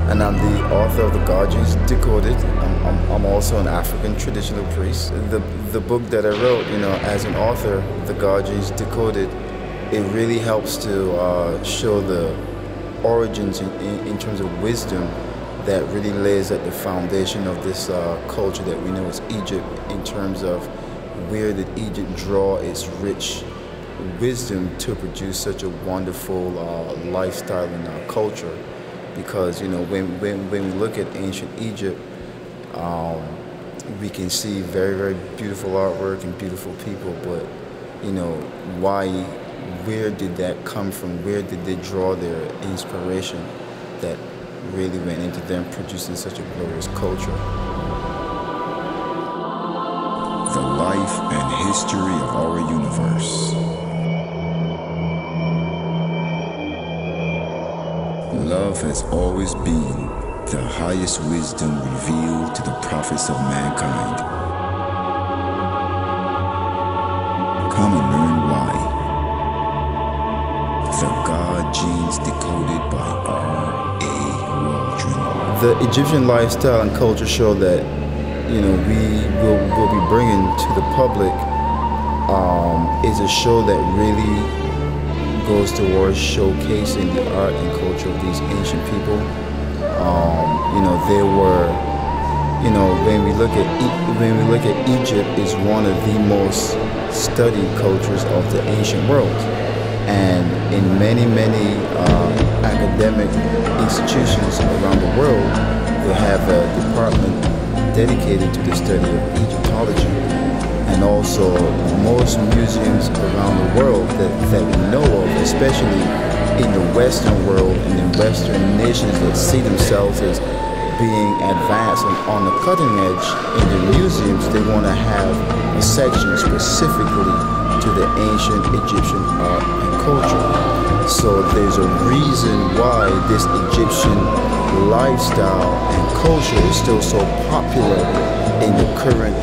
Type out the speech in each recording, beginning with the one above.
and I'm the author of The Guardians Decoded. I'm also an African traditional priest. The book that I wrote, as an author, The Guardians Decoded, it really helps to show the origins in terms of wisdom that really lays at the foundation of this culture that we know as Egypt, in terms of where did Egypt draw its rich wisdom to produce such a wonderful lifestyle and culture. Because when we look at ancient Egypt, we can see very beautiful artwork and beautiful people, but where did that come from? Where did they draw their inspiration that really went into them producing such a glorious culture? The life and history of our universe. Love has always been the highest wisdom revealed to the prophets of mankind. Come and learn why. The God Genes Decoded by R.A. Waldron. The Egyptian lifestyle and culture show that we will be bringing to the public is a show that really goes towards showcasing the art and culture of these ancient people. They were, when we look at Egypt, is one of the most studied cultures of the ancient world, and in many academic institutions around the world, they have a department dedicated to the study of Egyptology. And also most museums around the world that we know of, especially in the Western world and in Western nations that see themselves as being advanced and on the cutting edge, in the museums they want to have a section specifically to the ancient Egyptian art and culture. So there's a reason why this Egyptian lifestyle and culture is still so popular in the current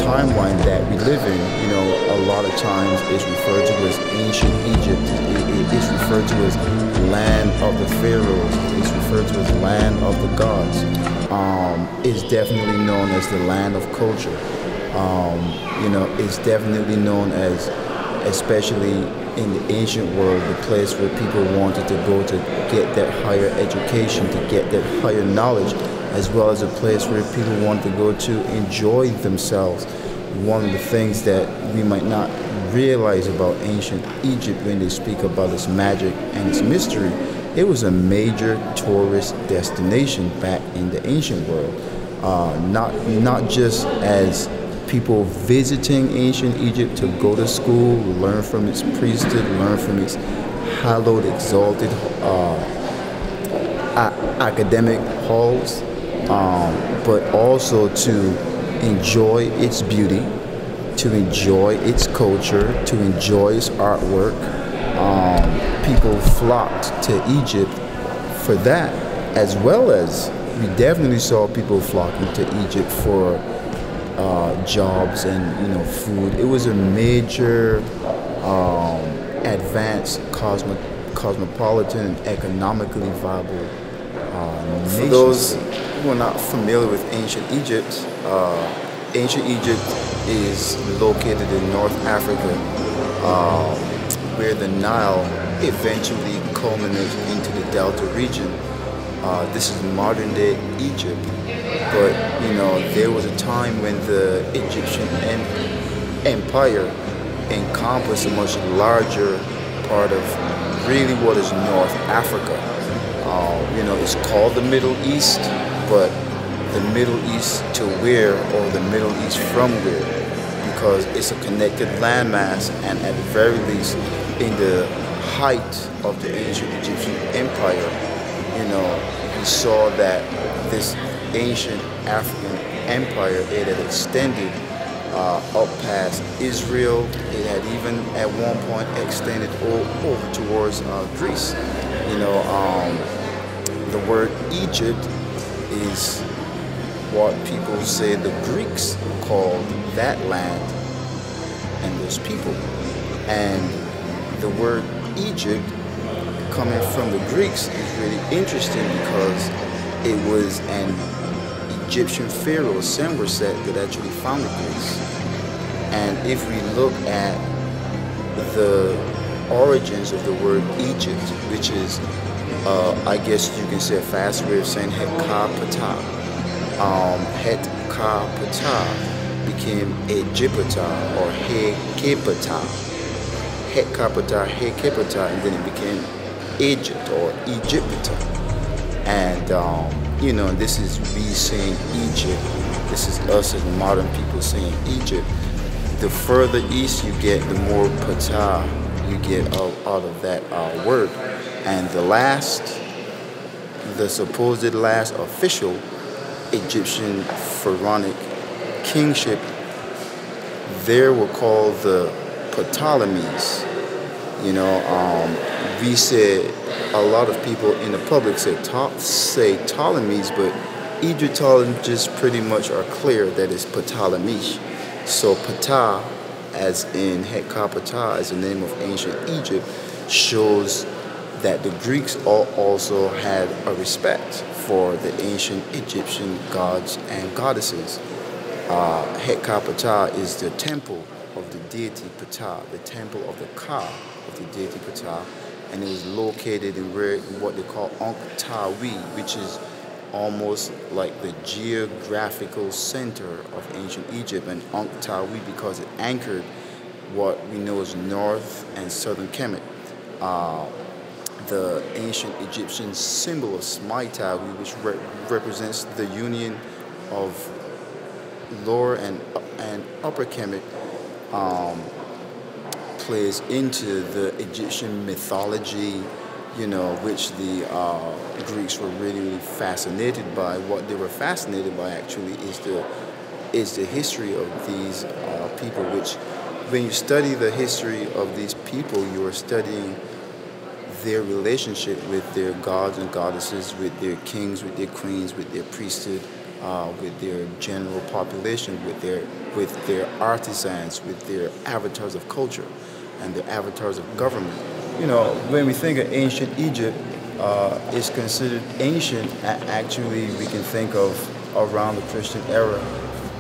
timeline that we live in. A lot of times it's referred to as ancient Egypt. It's referred to as land of the pharaohs. It's referred to as land of the gods. It's definitely known as the land of culture. It's definitely known as, especially in the ancient world, the place where people wanted to go to get that higher education, to get that higher knowledge, as well as a place where people want to go to enjoy themselves. One of the things that we might not realize about ancient Egypt when they speak about its magic and its mystery, it was a major tourist destination back in the ancient world. Not just as people visiting ancient Egypt to go to school, learn from its priesthood, learn from its hallowed, exalted academic halls, but also to enjoy its beauty, to enjoy its culture, to enjoy its artwork. People flocked to Egypt for that, as well as we definitely saw people flocking to Egypt for jobs and food. It was a major advanced cosmopolitan and economically viable nation. For those who are not familiar with ancient Egypt is located in North Africa, where the Nile eventually culminates into the Delta region. This is modern day Egypt, but there was a time when the Egyptian empire encompassed a much larger part of really what is North Africa. It's called the Middle East, but the Middle East to where, or the Middle East from where, because it's a connected landmass, and at the very least, in the height of the ancient Egyptian empire, we saw that this ancient African empire, it had extended up past Israel. It had even at one point extended over towards Greece. The word Egypt is what people say the Greeks called that land and those people. And the word Egypt coming from the Greeks is really interesting because it was an Egyptian pharaoh, Semwerset, that actually founded Greece. And if we look at the origins of the word Egypt, which is, I guess you can say a fast way of saying Het-Ka-Ptah. Het-Ka-Ptah became Egypta or He-Ke-Ptah. Het-Ka-Ptah, He-Ke-Ptah, and then it became Egypt or Egypta. And this is we saying Egypt. This is us as modern people saying Egypt. The further east you get, the more Ptah you get out of that word. And the supposed last official Egyptian pharaonic kingship, they were called the Ptolemies. We said, a lot of people in the public say Ptolemies, but Egyptologists pretty much are clear that it's Ptolemys. So Ptah, as in Het-Ka-Ptah, as the name of ancient Egypt, shows that the Greeks also had a respect for the ancient Egyptian gods and goddesses. Het-Ka-Ptah is the temple of the deity Ptah, the temple of the Ka of the deity Ptah, and it was located in what they call Ankh-Tawil, which is almost like the geographical center of ancient Egypt, and Ankh-Tawil because it anchored what we know as North and Southern Kemet. The ancient Egyptian symbol of Smai-Tawil, which represents the union of Lower and Upper Kemet, plays into the Egyptian mythology, which the Greeks were really fascinated by. What they were fascinated by actually is the history of these people, which when you study the history of these people, you are studying their relationship with their gods and goddesses, with their kings, with their queens, with their priesthood, with their general population, with their artisans, with their avatars of culture and their avatars of government. When we think of ancient Egypt, it's considered ancient. Actually, we can think of around the Christian era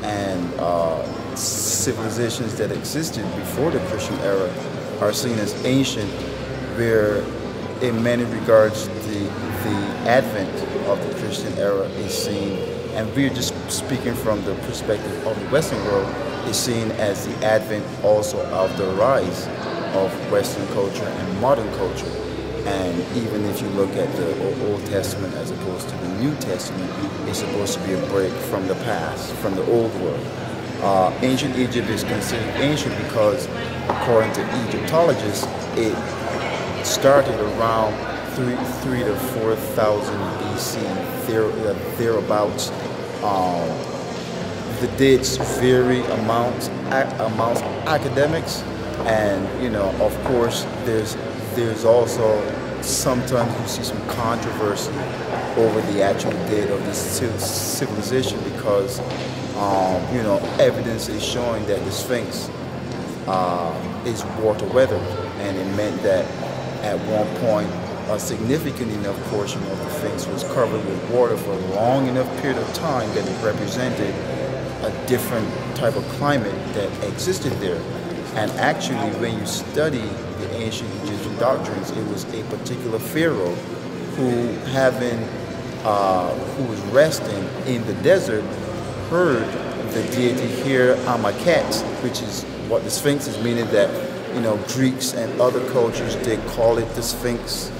and civilizations that existed before the Christian era are seen as ancient, where in many regards the advent of the Christian era is seen, and we're just speaking from the perspective of the Western world, is seen as the advent also of the rise of Western culture and modern culture. And even if you look at the Old Testament as opposed to the New Testament, it's supposed to be a break from the past, from the old world. Ancient Egypt is considered ancient because, according to Egyptologists, it started around 3 to 4,000 BC, thereabouts. The dates vary amongst academics, and of course, there's also sometimes you see some controversy over the actual date of this civilization because evidence is showing that the Sphinx is water weathered, and it meant that at one point a significant enough portion of the Sphinx was covered with water for a long enough period of time that it represented a different type of climate that existed there. And actually, when you study the ancient Egyptian doctrines, it was a particular pharaoh who was resting in the desert, heard the deity hear Amaket, which is what the Sphinx is, meaning that Greeks and other cultures, they call it the Sphinx,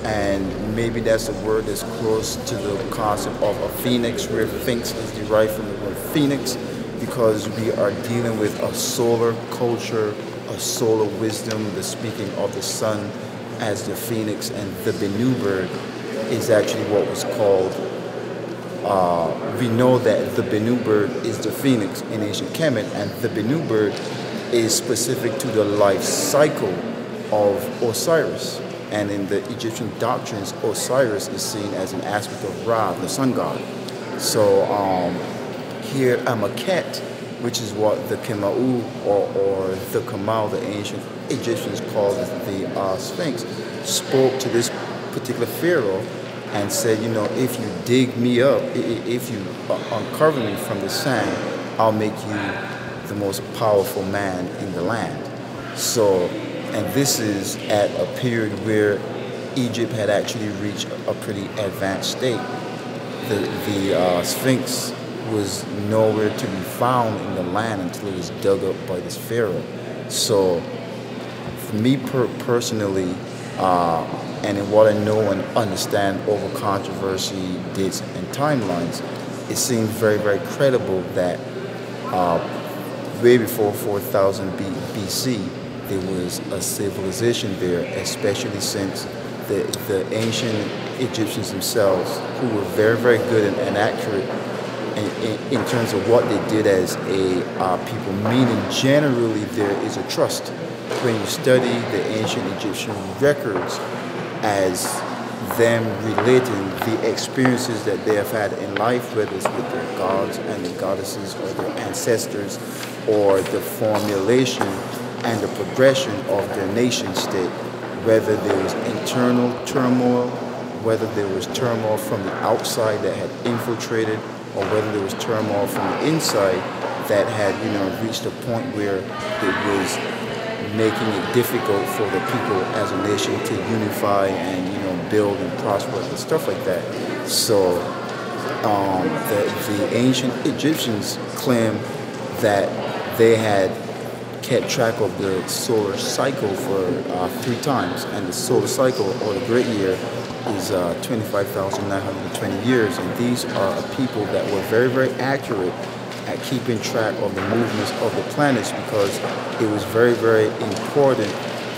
and maybe that's a word that's close to the concept of a phoenix, where phoenix is derived from the word phoenix, because we are dealing with a solar culture, a solar wisdom, the speaking of the sun as the phoenix, and the Bennu bird is actually what was called. We know that the Bennu bird is the phoenix in ancient Kemet, and the Bennu bird is specific to the life cycle of Osiris. And in the Egyptian doctrines, Osiris is seen as an aspect of Ra, the sun god. So here Amaket, which is what the Kemau or the Kamal, the ancient Egyptians called the Sphinx, spoke to this particular pharaoh and said, you know, if you dig me up, if you uncover me from the sand, I'll make you the most powerful man in the land. So, and this is at a period where Egypt had actually reached a pretty advanced state. The Sphinx was nowhere to be found in the land until it was dug up by this pharaoh. So, for me personally, and in what I know and understand over controversy, dates, and timelines, it seems very, very credible that way before 4000 BC, there was a civilization there, especially since the ancient Egyptians themselves, who were very, very good and accurate in terms of what they did as a people, meaning generally there is a trust. When you study the ancient Egyptian records as them relating the experiences that they have had in life, whether it's with their gods and the goddesses or their ancestors, or the formulation and the progression of their nation state, whether there was internal turmoil, whether there was turmoil from the outside that had infiltrated, or whether there was turmoil from the inside that had, you know, reached a point where it was making it difficult for the people as a nation to unify and, you know, build and prosper and stuff like that. So the ancient Egyptians claim that they had kept track of the solar cycle for 3 times, and the solar cycle, or the great year, is 25,920 years, and these are a people that were very, very accurate at keeping track of the movements of the planets, because it was very, very important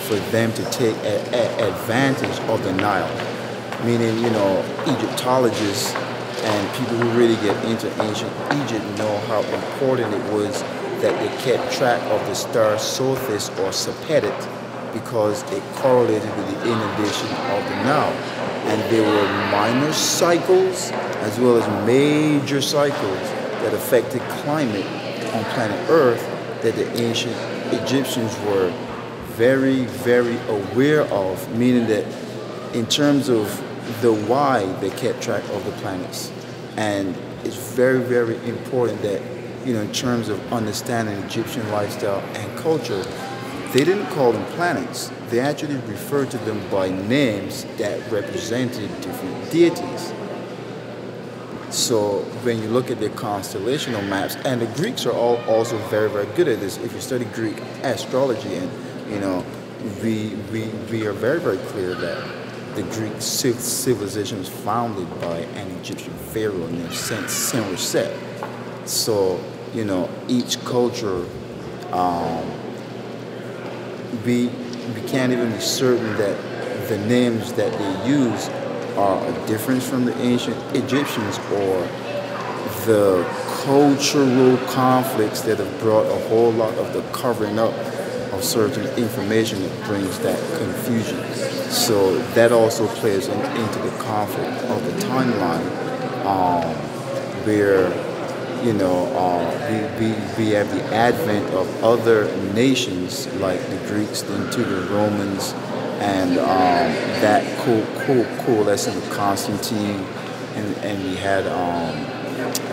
for them to take advantage of the Nile. Meaning, you know, Egyptologists and people who really get into ancient Egypt know how important it was that they kept track of the star Sothis or Septet, because it correlated with the inundation of the Nile. And there were minor cycles as well as major cycles that affected climate on planet Earth that the ancient Egyptians were very, very aware of, meaning that in terms of the why, they kept track of the planets. And it's very, very important that, you know, in terms of understanding Egyptian lifestyle and culture, they didn't call them planets. They actually referred to them by names that represented different deities. So when you look at their constellational maps, and the Greeks are also very, very good at this. If you study Greek astrology, and, you know, we are very, very clear that the Greek civilization was founded by an Egyptian pharaoh named Senusret. So, you know, each culture, we can't even be certain that the names that they use are a difference from the ancient Egyptians, or the cultural conflicts that have brought a whole lot of the covering up of certain information that brings that confusion. So that also plays into the conflict of the timeline, where, you know, we have the advent of other nations like the Greeks, then to the Romans, and that coalescing with Constantine, and we had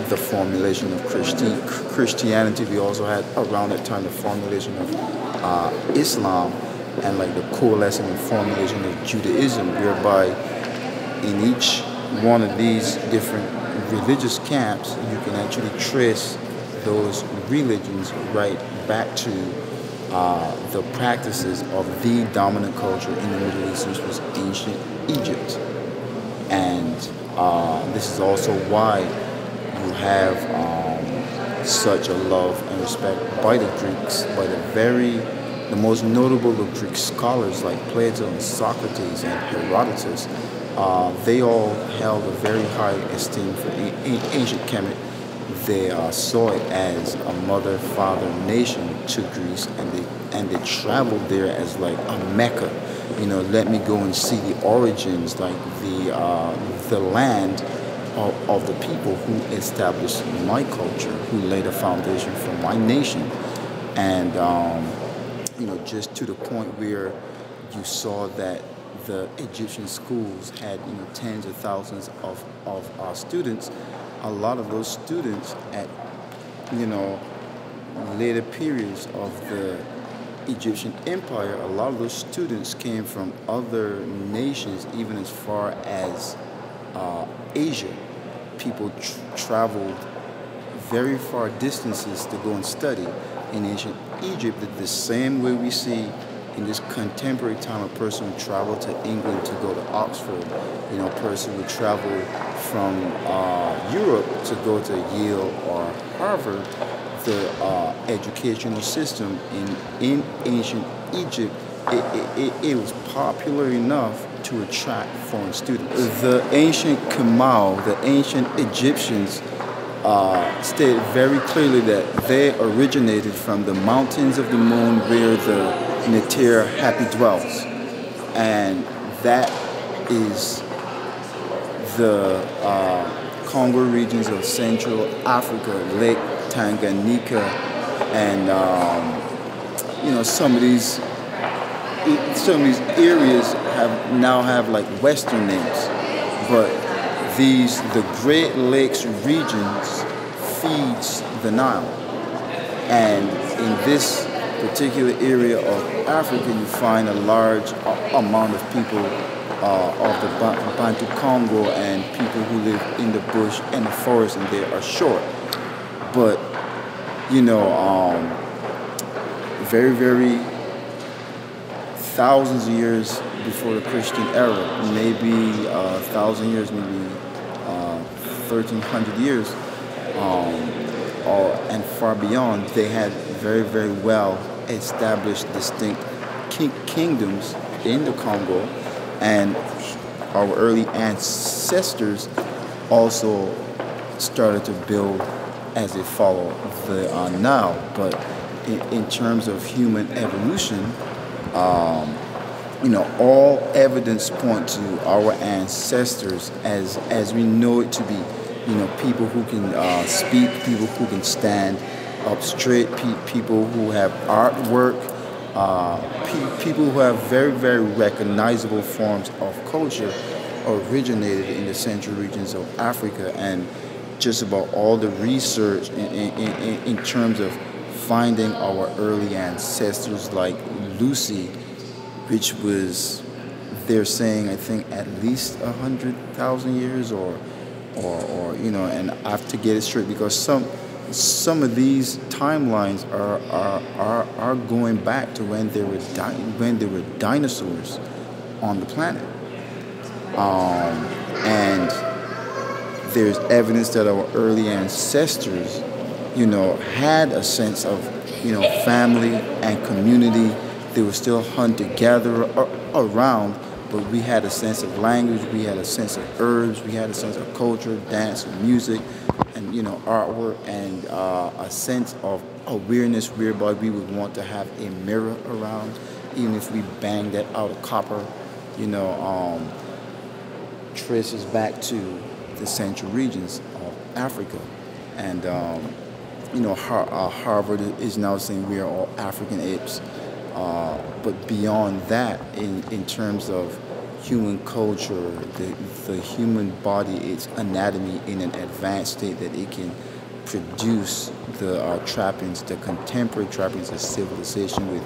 the formulation of Christianity. We also had around that time the formulation of Islam, and like the coalescing and formulation of Judaism, whereby in each one of these different religious camps, you can actually trace those religions right back to the practices of the dominant culture in the Middle East, which was ancient Egypt. And this is also why you have such a love and respect by the Greeks, by the most notable of Greek scholars like Plato and Socrates and Herodotus. They all held a very high esteem for ancient Kemet. They saw it as a mother-father nation to Greece, and they traveled there as like a Mecca. You know, let me go and see the origins, like the land of the people who established my culture, who laid a foundation for my nation. And you know, just to the point where you saw that the Egyptian schools had, tens of thousands of students. A lot of those students at, you know, later periods of the Egyptian Empire, a lot of those students came from other nations, even as far as Asia. People traveled very far distances to go and study in ancient Egypt, the same way we see in this contemporary time a person would travel to England to go to Oxford. A person would travel from Europe to go to Yale or Harvard. The educational system in ancient Egypt, it was popular enough to attract foreign students. The ancient Kemal, the ancient Egyptians, stated very clearly that they originated from the mountains of the moon where the Neter happy dwells. And that is the Congo regions of Central Africa, Lake Tanganyika, and some of these areas now have like Western names, but the Great Lakes regions feeds the Nile, and in this particular area of Africa, you find a large amount of people of the Bantu Congo and people who live in the bush and the forest, and they are short. But very, very thousands of years before the Christian era, maybe 1,000 years, maybe 1,300 years, and far beyond, they had very, very well established distinct kingdoms in the Congo, and our early ancestors also started to build as they follow the Nile. But in terms of human evolution, all evidence point to our ancestors as we know it to be, people who can speak, people who can stand up straight, people who have artwork, people who have very, very recognizable forms of culture originated in the central regions of Africa. And just about all the research in terms of finding our early ancestors like Lucy, which was, they're saying, I think at least 100,000 years or and I have to get it straight because some of these timelines are going back to when there were dinosaurs on the planet, and there's evidence that our early ancestors, had a sense of, family and community. They were still hunter-gatherer around, but we had a sense of language, we had a sense of herbs, we had a sense of culture, dance, music, and artwork, and a sense of awareness whereby we would want to have a mirror around, even if we banged that out of copper. Traces back to the central regions of Africa, and Harvard is now saying we are all African apes. But beyond that, in terms of human culture, the human body, its anatomy in an advanced state that it can produce the trappings, the contemporary trappings of civilization with,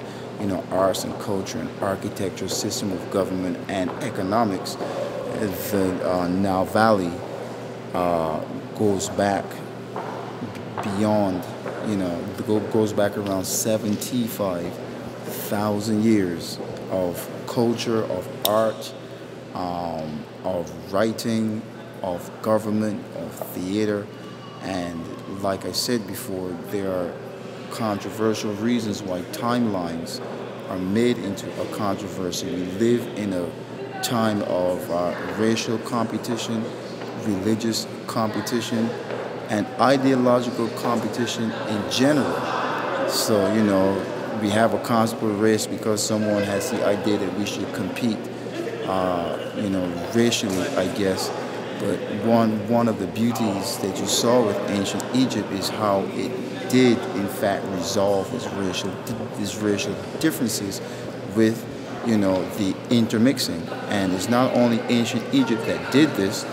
arts and culture and architecture, system of government and economics. The Nile Valley goes back beyond, goes back around 75,000 years of culture, of art, of writing, of government, of theater. And like I said before, there are controversial reasons why timelines are made into a controversy. We live in a time of racial competition, religious competition, and ideological competition in general. So, we have a constable race because someone has the idea that we should compete, racially, I guess. But one of the beauties that you saw with ancient Egypt is how it did, in fact, resolve its racial differences with, you know, the intermixing. And it's not only ancient Egypt that did this,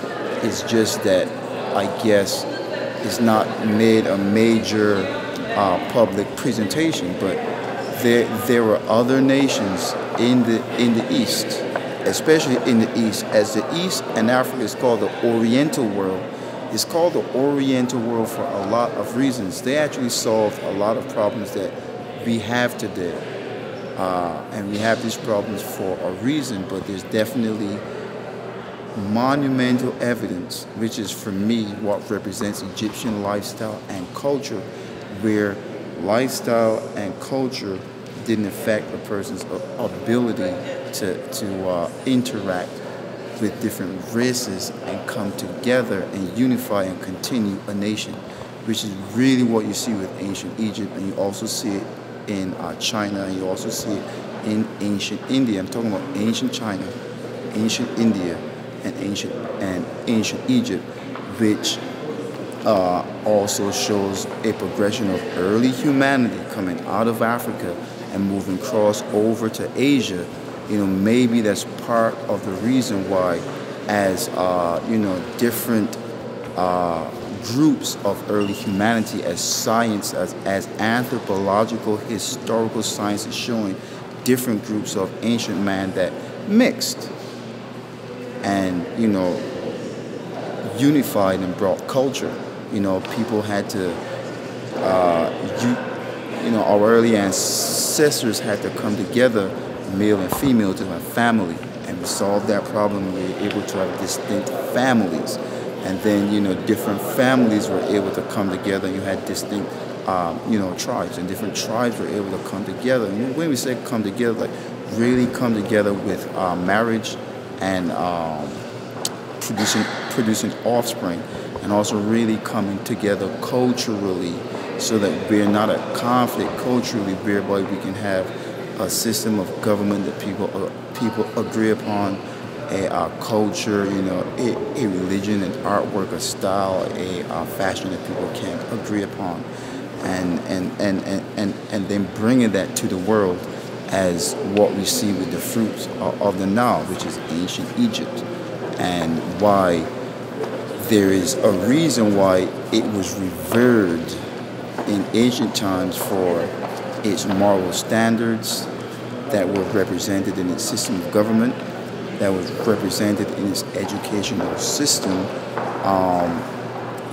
it's just that I guess it's not made a major public presentation, but there were other nations in the East, especially in the East, as the East and Africa is called the Oriental world. It's called the Oriental world for a lot of reasons. They actually solved a lot of problems that we have today. And we have these problems for a reason, but there's definitely monumental evidence, which is for me what represents Egyptian lifestyle and culture, where lifestyle and culture didn't affect a person's ability to interact with different races and come together and unify and continue a nation, which is really what you see with ancient Egypt, and you also see it in China, and you also see it in ancient India. I'm talking about ancient China, ancient India, and ancient Egypt, which also shows a progression of early humanity coming out of Africa and moving cross over to Asia. You know, maybe that's part of the reason why, as you know, different groups of early humanity, as science, as anthropological, historical science is showing, different groups of ancient man that mixed and, you know, unified and brought culture. You know, people had to, you know, our early ancestors had to come together, male and female, to have family, and we solved that problem. We were able to have distinct families, and then, you know, different families were able to come together, and you had distinct, you know, tribes, and different tribes were able to come together. And when we say come together, like really come together with marriage and producing offspring, and also really coming together culturally, so that we're not at conflict culturally, whereby we can have a system of government that people agree upon, a culture, you know, a religion, an artwork, a style, a fashion that people can agree upon, and then bringing that to the world as what we see with the fruits of the Nile, which is ancient Egypt, and why there is a reason why it was revered in ancient times for its moral standards that were represented in its system of government, that was represented in its educational system.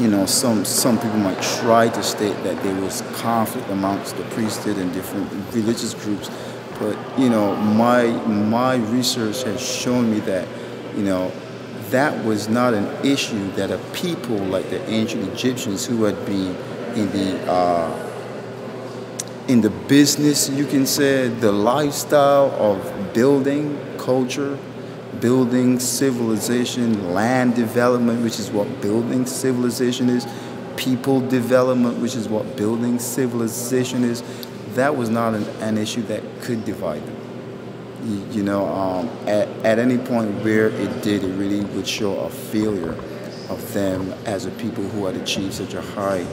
You know, some people might try to state that there was conflict amongst the priesthood and different religious groups, but, you know, my research has shown me that, you know, that was not an issue that a people like the ancient Egyptians, who had been in the business, you can say, the lifestyle of building culture, building civilization, land development, which is what building civilization is, people development, which is what building civilization is, that was not an issue that could divide them. You know, at any point where it did, it really would show a failure of them as a people who had achieved such a high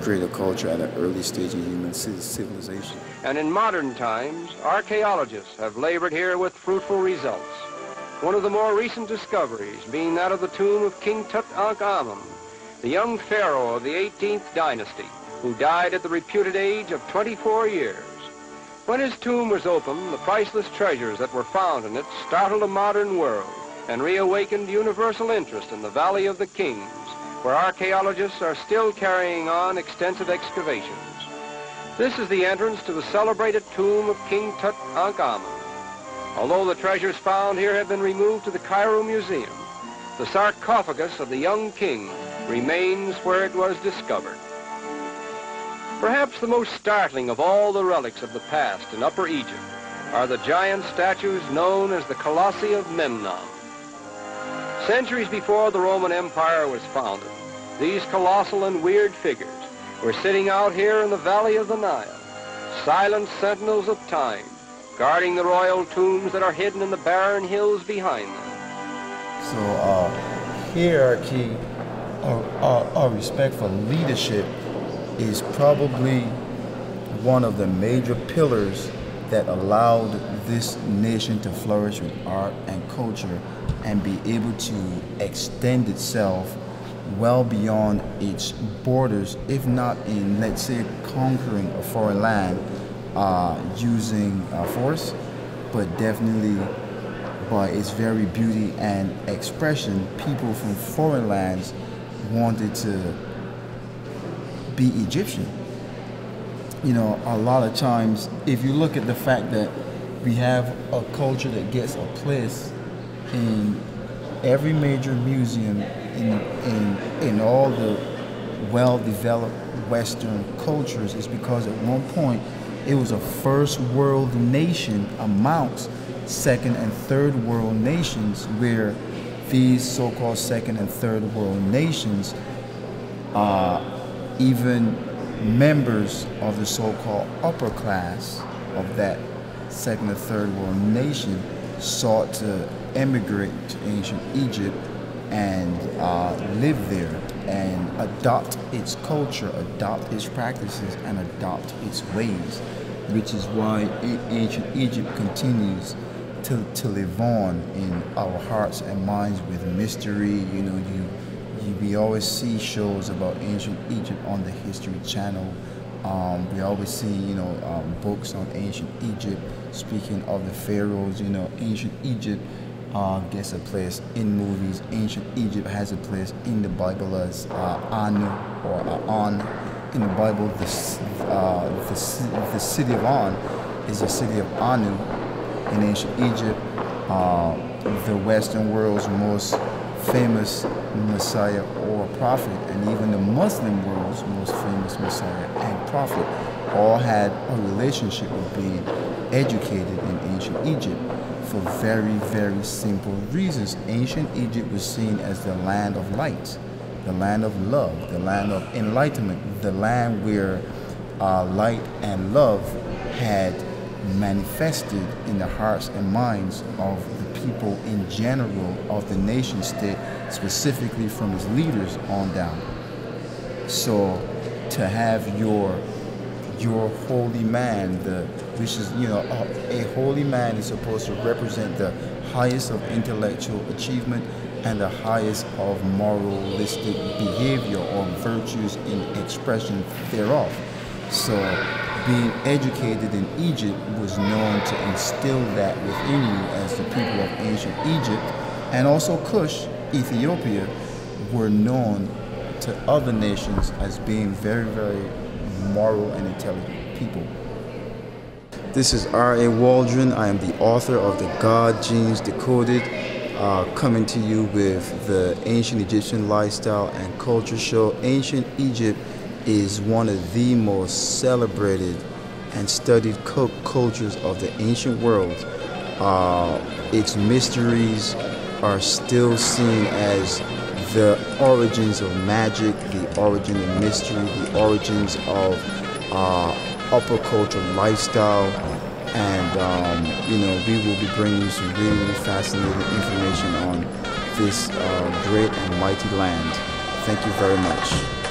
creative culture at an early stage in human civilization. And in modern times, archaeologists have labored here with fruitful results. One of the more recent discoveries being that of the tomb of King Tutankhamun, the young pharaoh of the 18th dynasty, who died at the reputed age of 24 years. When his tomb was opened, the priceless treasures that were found in it startled a modern world and reawakened universal interest in the Valley of the Kings, where archaeologists are still carrying on extensive excavations. This is the entrance to the celebrated tomb of King Tutankhamun. Although the treasures found here have been removed to the Cairo Museum, the sarcophagus of the young king remains where it was discovered. Perhaps the most startling of all the relics of the past in Upper Egypt are the giant statues known as the Colossi of Memnon. Centuries before the Roman Empire was founded, these colossal and weird figures were sitting out here in the valley of the Nile, silent sentinels of time, guarding the royal tombs that are hidden in the barren hills behind them. So hierarchy, or respect for leadership, is probably one of the major pillars that allowed this nation to flourish with art and culture and be able to extend itself well beyond its borders, if not in, let's say, conquering a foreign land using force, but definitely by its very beauty and expression, people from foreign lands wanted to be Egyptian. You know, a lot of times, if you look at the fact that we have a culture that gets a place in every major museum in all the well-developed Western cultures, is because at one point it was a first world nation amongst second and third world nations, where these so-called second and third world nations, even members of the so-called upper class of that second or third world nation, sought to emigrate to ancient Egypt and live there and adopt its culture, adopt its practices, and adopt its ways, which is why ancient Egypt continues to live on in our hearts and minds with mystery. You know, we always see shows about ancient Egypt on the History Channel. We always see, you know, books on ancient Egypt speaking of the pharaohs. You know, ancient Egypt gets a place in movies. Ancient Egypt has a place in the Bible as Anu or On. In the Bible, the city of On is the city of Anu. In ancient Egypt, the Western world's most famous Messiah or prophet, and even the Muslim world's most famous Messiah and prophet, all had a relationship with being educated in ancient Egypt for very, very simple reasons. Ancient Egypt was seen as the land of light, the land of love, the land of enlightenment, the land where light and love had manifested in the hearts and minds of the people in general, of the nation state, specifically from its leaders on down. So to have your holy man, which is, you know, a holy man is supposed to represent the highest of intellectual achievement and the highest of moralistic behavior or virtues in expression thereof. So being educated in Egypt was known to instill that within you, as the people of ancient Egypt, and also Kush, Ethiopia, were known to other nations as being very, very moral and intelligent people. This is R.A. Waldron. I am the author of The God Genes Decoded, coming to you with the Ancient Egyptian Lifestyle and Culture Show. Ancient Egypt is one of the most celebrated and studied cultures of the ancient world. Its mysteries are still seen as the origins of magic, the origin of mystery, the origins of upper cultural lifestyle, and you know, we will be bringing you some really, really fascinating information on this great and mighty land. Thank you very much.